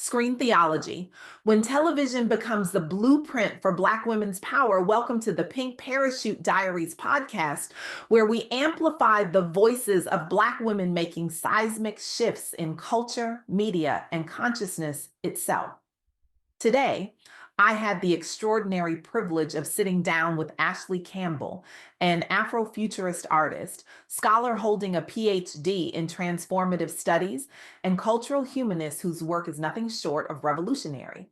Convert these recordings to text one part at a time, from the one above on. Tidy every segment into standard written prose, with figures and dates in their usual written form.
Screen theology. When television becomes the blueprint for Black women's power, welcome to the Pink Parachute Diaries podcast, where we amplify the voices of Black women making seismic shifts in culture, media, and consciousness itself. Today, I had the extraordinary privilege of sitting down with Ashley Campbell, an Afrofuturist artist, scholar holding a PhD in transformative studies, and cultural humanist whose work is nothing short of revolutionary.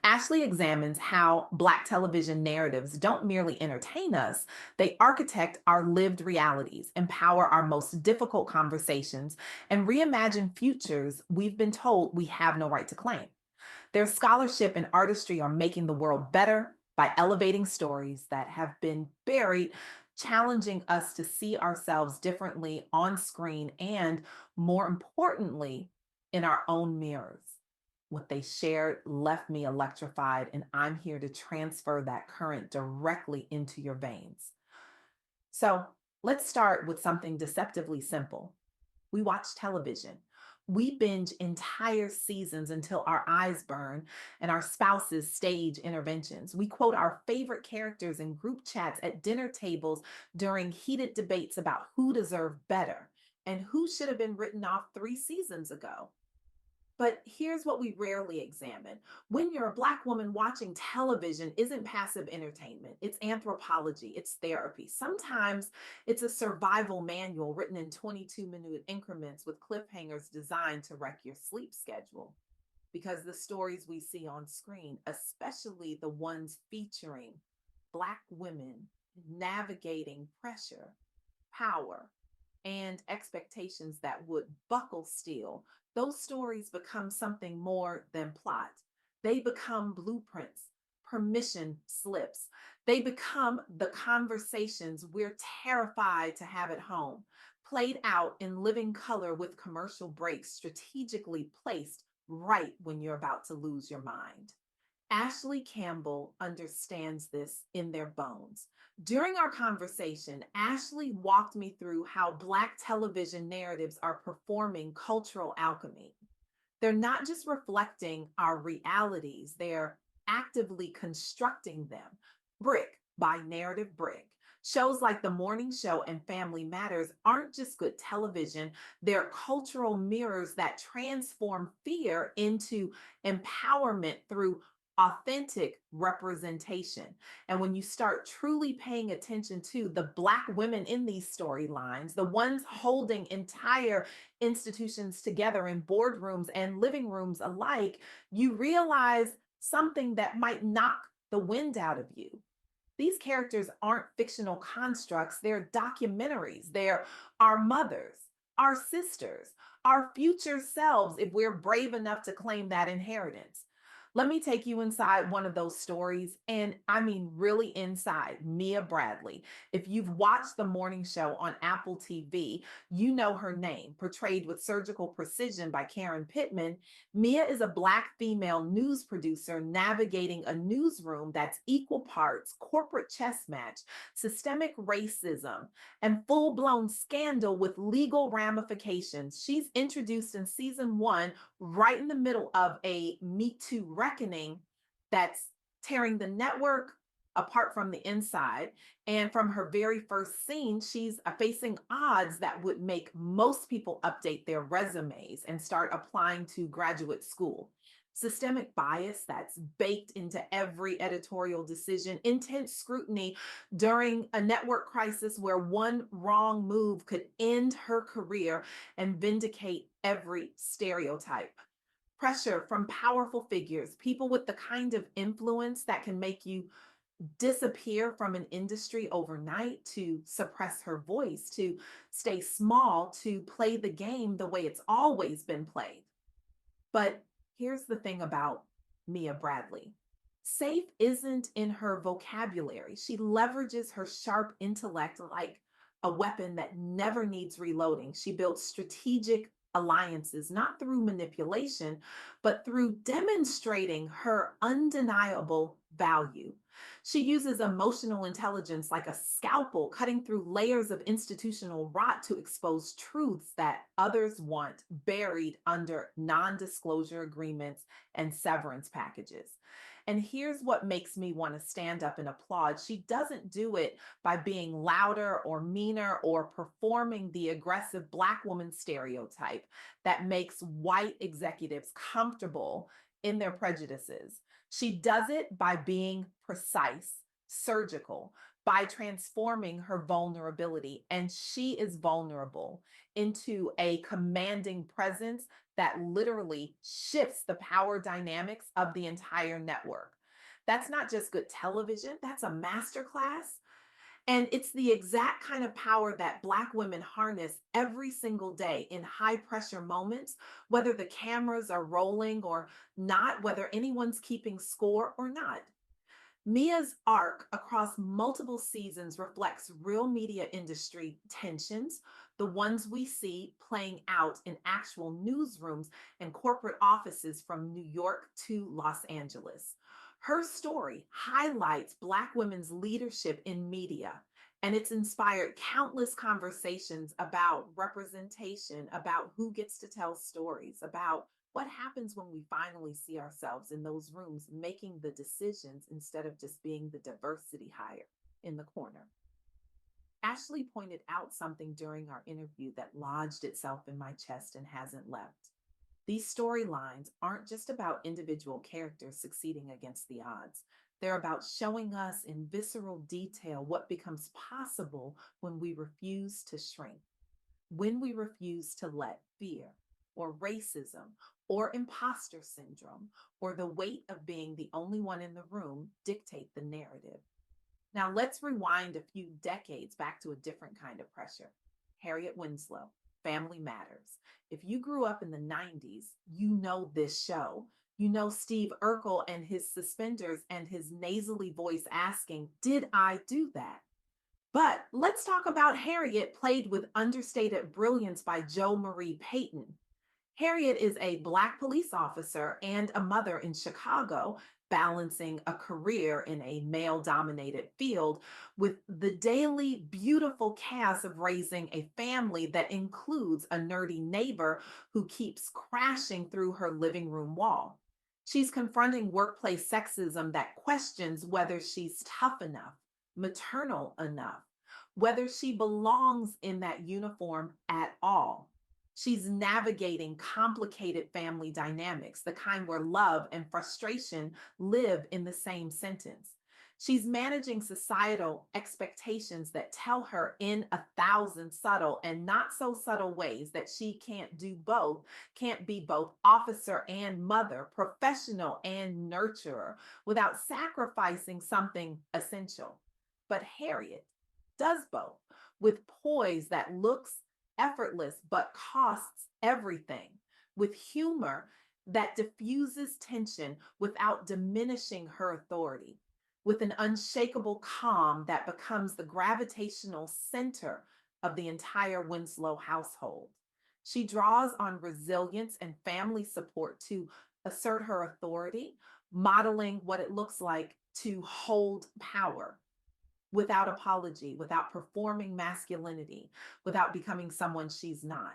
Ashley examines how Black television narratives don't merely entertain us, they architect our lived realities, empower our most difficult conversations, and reimagine futures we've been told we have no right to claim. Their scholarship and artistry are making the world better by elevating stories that have been buried, challenging us to see ourselves differently on screen and, more importantly, in our own mirrors. What they shared left me electrified, and I'm here to transfer that current directly into your veins. So let's start with something deceptively simple. We watch television. We binge entire seasons until our eyes burn and our spouses stage interventions. We quote our favorite characters in group chats at dinner tables during heated debates about who deserved better and who should have been written off 3 seasons ago. But here's what we rarely examine. When you're a Black woman watching television isn't passive entertainment, it's anthropology, it's therapy. Sometimes it's a survival manual written in 22-minute increments with cliffhangers designed to wreck your sleep schedule. Because the stories we see on screen, especially the ones featuring Black women navigating pressure, power, and expectations that would buckle steel, those stories become something more than plot. They become blueprints, permission slips. They become the conversations we're terrified to have at home, played out in living color with commercial breaks strategically placed right when you're about to lose your mind. Ashley Campbell understands this in their bones. During our conversation, Ashley walked me through how Black television narratives are performing cultural alchemy. They're not just reflecting our realities, they're actively constructing them, brick by narrative brick. Shows like The Morning Show and Family Matters aren't just good television, they're cultural mirrors that transform fear into empowerment through authentic representation. And when you start truly paying attention to the Black women in these storylines, the ones holding entire institutions together in boardrooms and living rooms alike, you realize something that might knock the wind out of you. These characters aren't fictional constructs, they're documentaries. They're our mothers, our sisters, our future selves if we're brave enough to claim that inheritance. Let me take you inside one of those stories, and I mean really inside Mia Bradley. If you've watched The Morning Show on Apple TV, you know her name, portrayed with surgical precision by Karen Pittman. Mia is a Black female news producer navigating a newsroom that's equal parts corporate chess match, systemic racism, and full blown scandal with legal ramifications. She's introduced in season one, right in the middle of a Me Too reckoning that's tearing the network apart from the inside. And from her very first scene, she's facing odds that would make most people update their resumes and start applying to graduate school. Systemic bias that's baked into every editorial decision, intense scrutiny during a network crisis where one wrong move could end her career and vindicate every stereotype. Pressure from powerful figures, people with the kind of influence that can make you disappear from an industry overnight, to suppress her voice, to stay small, to play the game the way it's always been played. But here's the thing about Mia Bradley. Safe isn't in her vocabulary. She leverages her sharp intellect like a weapon that never needs reloading. She builds strategic alliances, not through manipulation, but through demonstrating her undeniable value. She uses emotional intelligence like a scalpel, cutting through layers of institutional rot to expose truths that others want buried under non disclosure agreements and severance packages. And here's what makes me want to stand up and applaud. She doesn't do it by being louder or meaner or performing the aggressive Black woman stereotype that makes white executives comfortable in their prejudices. She does it by being precise, surgical, by transforming her vulnerability. And she is vulnerable into a commanding presence that literally shifts the power dynamics of the entire network. That's not just good television, that's a masterclass. And it's the exact kind of power that Black women harness every single day in high pressure moments, whether the cameras are rolling or not, whether anyone's keeping score or not. Mia's arc across multiple seasons reflects real media industry tensions, the ones we see playing out in actual newsrooms and corporate offices from New York to Los Angeles. Her story highlights Black women's leadership in media, and it's inspired countless conversations about representation, about who gets to tell stories, about what happens when we finally see ourselves in those rooms making the decisions instead of just being the diversity hire in the corner? Ashley pointed out something during our interview that lodged itself in my chest and hasn't left. These storylines aren't just about individual characters succeeding against the odds. They're about showing us in visceral detail what becomes possible when we refuse to shrink, when we refuse to let fear or racism or imposter syndrome or the weight of being the only one in the room dictate the narrative. Now, let's rewind a few decades back to a different kind of pressure. Harriet Winslow, Family Matters. If you grew up in the 90s, you know this show. You know Steve Urkel and his suspenders and his nasally voice asking, "Did I do that?" But let's talk about Harriet, played with understated brilliance by Jo Marie Payton. Harriet is a Black police officer and a mother in Chicago, balancing a career in a male dominated field with the daily beautiful chaos of raising a family that includes a nerdy neighbor who keeps crashing through her living room wall. She's confronting workplace sexism that questions whether she's tough enough, maternal enough, whether she belongs in that uniform at all. She's navigating complicated family dynamics, the kind where love and frustration live in the same sentence. She's managing societal expectations that tell her in 1,000 subtle and not so subtle ways that she can't do both, can't be both officer and mother, professional and nurturer, without sacrificing something essential. But Harriet does both with poise that looks effortless but costs everything, with humor that diffuses tension without diminishing her authority, with an unshakable calm that becomes the gravitational center of the entire Winslow household. She draws on resilience and family support to assert her authority, modeling what it looks like to hold power without apology, without performing masculinity, without becoming someone she's not.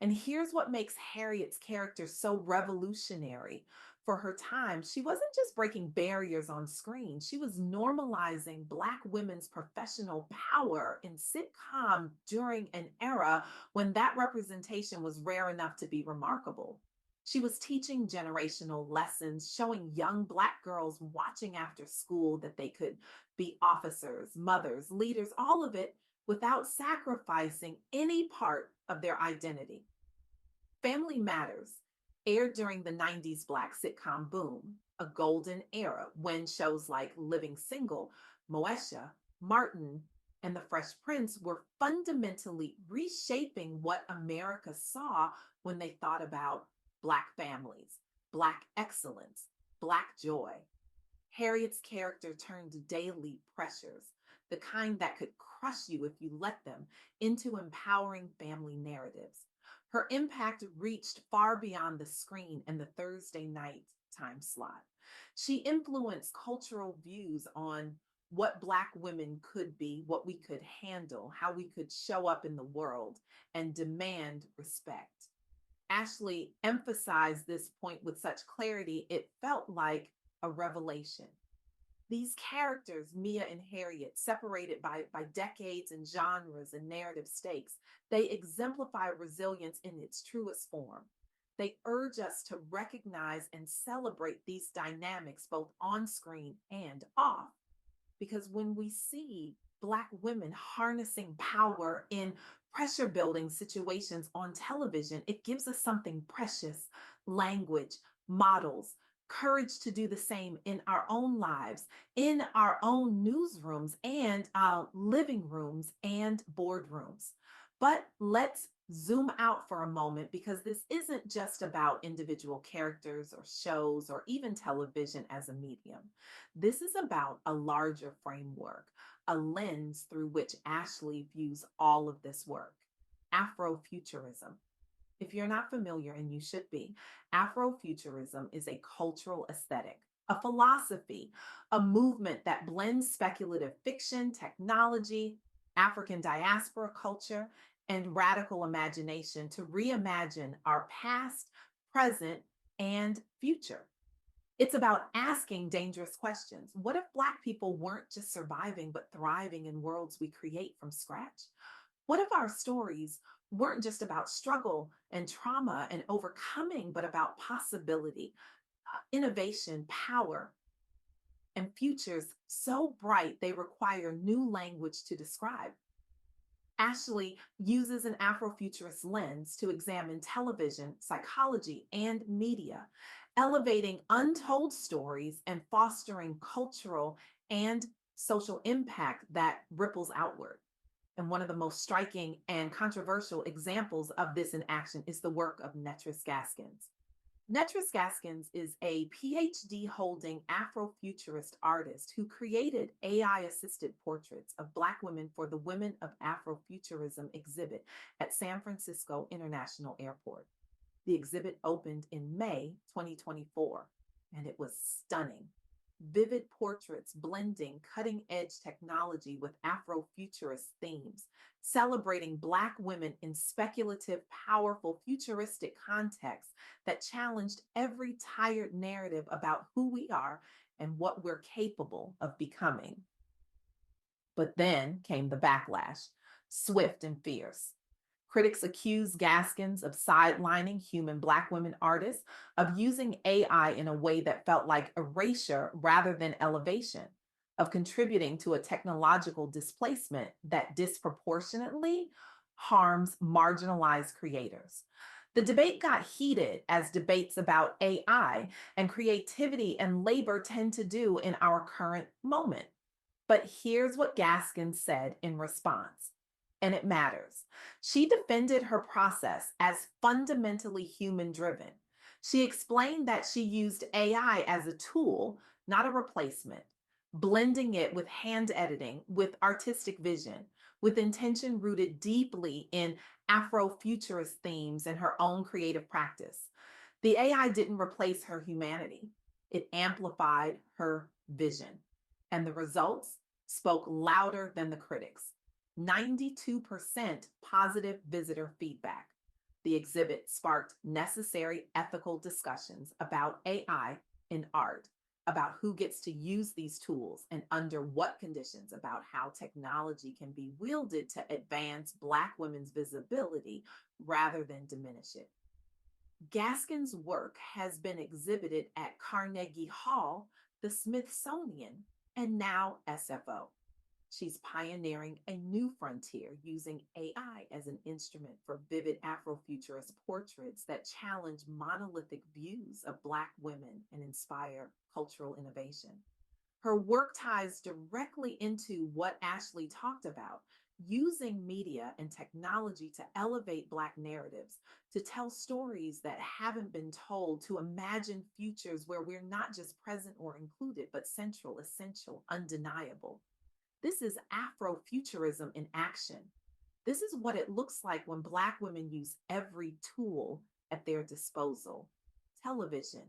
And here's what makes Harriet's character so revolutionary for her time. She wasn't just breaking barriers on screen, she was normalizing Black women's professional power in sitcom during an era when that representation was rare enough to be remarkable. She was teaching generational lessons, showing young Black girls watching after school that they could be officers, mothers, leaders, all of it without sacrificing any part of their identity. Family Matters aired during the 90s Black sitcom boom, a golden era when shows like Living Single, Moesha, Martin, and The Fresh Prince were fundamentally reshaping what America saw when they thought about Black families, Black excellence, Black joy. Harriet's character turned daily pressures, the kind that could crush you if you let them, into empowering family narratives. Her impact reached far beyond the screen and the Thursday night time slot. She influenced cultural views on what Black women could be, what we could handle, how we could show up in the world and demand respect. Ashley emphasized this point with such clarity, it felt like a revelation. These characters, Mia and Harriet, separated by decades and genres and narrative stakes, they exemplify resilience in its truest form. They urge us to recognize and celebrate these dynamics both on screen and off. Because when we see Black women harnessing power in pressure building situations on television, it gives us something precious: language, models, courage to do the same in our own lives, in our own newsrooms and living rooms and boardrooms. But let's zoom out for a moment, because this isn't just about individual characters or shows or even television as a medium. This is about a larger framework, a lens through which Ashley views all of this work: Afrofuturism. If you're not familiar, and you should be, Afrofuturism is a cultural aesthetic, a philosophy, a movement that blends speculative fiction, technology, African diaspora culture, and radical imagination to reimagine our past, present, and future. It's about asking dangerous questions. What if Black people weren't just surviving, but thriving in worlds we create from scratch? What if our stories weren't just about struggle and trauma and overcoming, but about possibility, innovation, power, and futures so bright they require new language to describe? Ashley uses an Afrofuturist lens to examine television, psychology, and media, elevating untold stories and fostering cultural and social impact that ripples outward. And one of the most striking and controversial examples of this in action is the work of Netris Gaskins. Netris Gaskins is a PhD holding Afrofuturist artist who created AI assisted portraits of Black women for the Women of Afrofuturism exhibit at San Francisco International Airport. The exhibit opened in May 2024, and it was stunning. Vivid portraits blending cutting edge technology with Afrofuturist themes, celebrating Black women in speculative, powerful, futuristic contexts that challenged every tired narrative about who we are and what we're capable of becoming. But then came the backlash, swift and fierce. Critics accused Gaskins of sidelining human Black women artists, of using AI in a way that felt like erasure rather than elevation, of contributing to a technological displacement that disproportionately harms marginalized creators. The debate got heated, as debates about AI and creativity and labor tend to do in our current moment. But here's what Gaskin said in response, and it matters. She defended her process as fundamentally human driven. She explained that she used AI as a tool, not a replacement, blending it with hand editing, with artistic vision, with intention rooted deeply in Afrofuturist themes and her own creative practice. The AI didn't replace her humanity, it amplified her vision. And the results spoke louder than the critics: 92% positive visitor feedback. The exhibit sparked necessary ethical discussions about AI in art, about who gets to use these tools and under what conditions, about how technology can be wielded to advance Black women's visibility rather than diminish it. Gaskin's work has been exhibited at Carnegie Hall, the Smithsonian, and now SFO. She's pioneering a new frontier, using AI as an instrument for vivid Afrofuturist portraits that challenge monolithic views of Black women and inspire cultural innovation. Her work ties directly into what Ashley talked about: using media and technology to elevate Black narratives, to tell stories that haven't been told, to imagine futures where we're not just present or included, but central, essential, undeniable. This is Afrofuturism in action. This is what it looks like when Black women use every tool at their disposal: television,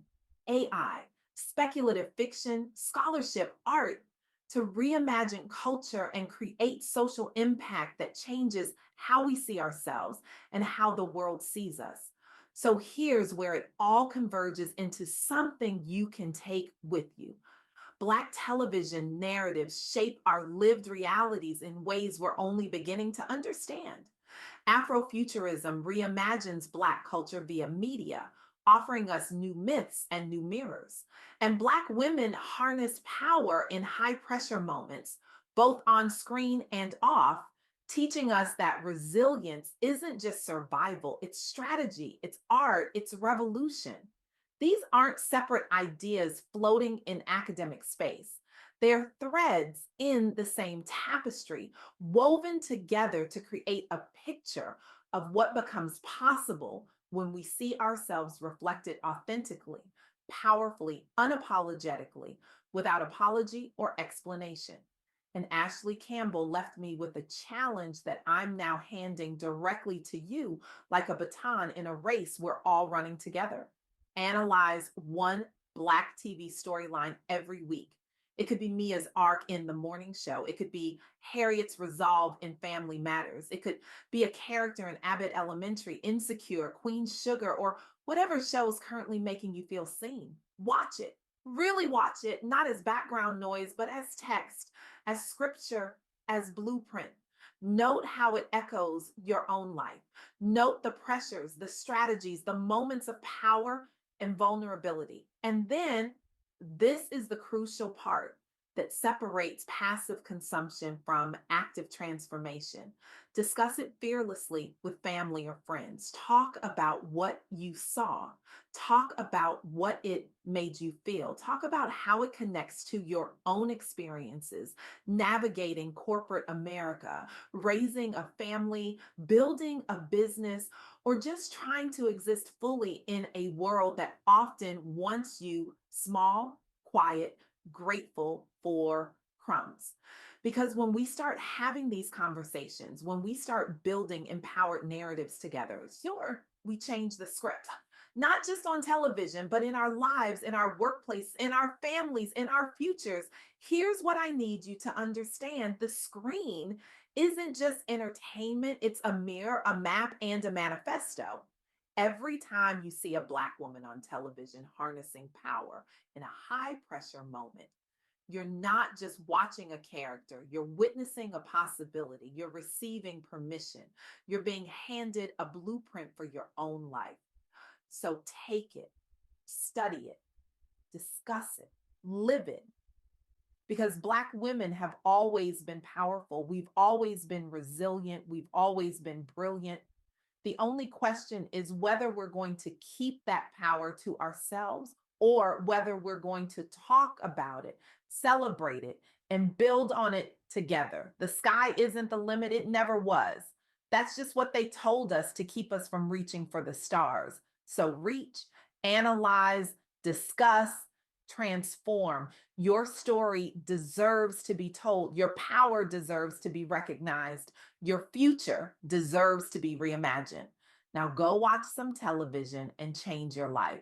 AI, speculative fiction, scholarship, art to reimagine culture and create social impact that changes how we see ourselves and how the world sees us. So here's where it all converges into something you can take with you. Black television narratives shape our lived realities in ways we're only beginning to understand. Afrofuturism reimagines Black culture via media, offering us new myths and new mirrors. And Black women harness power in high pressure moments, both on screen and off, teaching us that resilience isn't just survival, it's strategy, it's art, it's revolution. These aren't separate ideas floating in academic space. They're threads in the same tapestry, woven together to create a picture of what becomes possible when we see ourselves reflected authentically, powerfully, unapologetically, without apology or explanation. And Ashley Campbell left me with a challenge that I'm now handing directly to you like a baton in a race we're all running together. Analyze one Black TV storyline every week. It could be Mia's arc in the morning show. It could be Harriet's resolve in Family Matters. It could be a character in Abbott Elementary, Insecure, Queen Sugar, or whatever show is currently making you feel seen. Watch it. Really watch it, not as background noise, but as text, as scripture, as blueprint. Note how it echoes your own life. Note the pressures, the strategies, the moments of power and vulnerability. And then this is the crucial part that separates passive consumption from active transformation. Discuss it fearlessly with family or friends. Talk about what you saw. Talk about what it made you feel. Talk about how it connects to your own experiences, navigating corporate America, raising a family, building a business, or just trying to exist fully in a world that often wants you small, quiet, grateful for crumbs. Because when we start having these conversations, when we start building empowered narratives together, sure, we change the script. Not just on television, but in our lives, in our workplace, in our families, in our futures. Here's what I need you to understand: the screen isn't just entertainment, it's a mirror, a map, and a manifesto. Every time you see a Black woman on television harnessing power in a high pressure moment, you're not just watching a character, you're witnessing a possibility, you're receiving permission, you're being handed a blueprint for your own life. So take it, study it, discuss it, live it, because Black women have always been powerful. We've always been resilient. We've always been brilliant. The only question is whether we're going to keep that power to ourselves or whether we're going to talk about it, celebrate it, and build on it together. The sky isn't the limit, it never was. That's just what they told us to keep us from reaching for the stars. So reach, analyze, discuss, transform. Your story deserves to be told. Your power deserves to be recognized. Your future deserves to be reimagined. Now go watch some television and change your life.